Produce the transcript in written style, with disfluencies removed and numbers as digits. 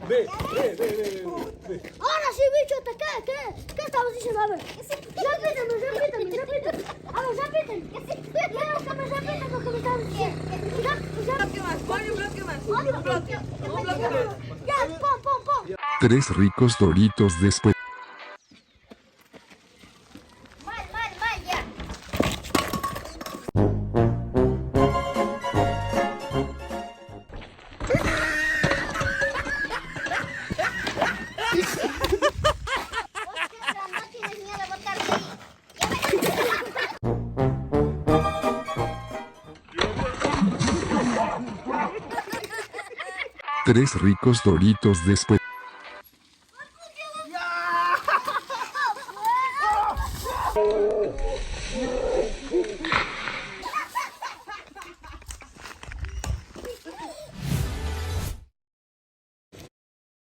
Ve. Ahora sí, bicho, ¿qué estabas diciendo? A ver, repíteme. A ver, repíteme. Quiero que me repitas lo que me estabas diciendo. Bloque más, pon un bloque más. Un bloque más. Ya, pon. 3 ricos Doritos después. Mal, ya. No tienes miedo de botar de ahí. 3 ricos Doritos después.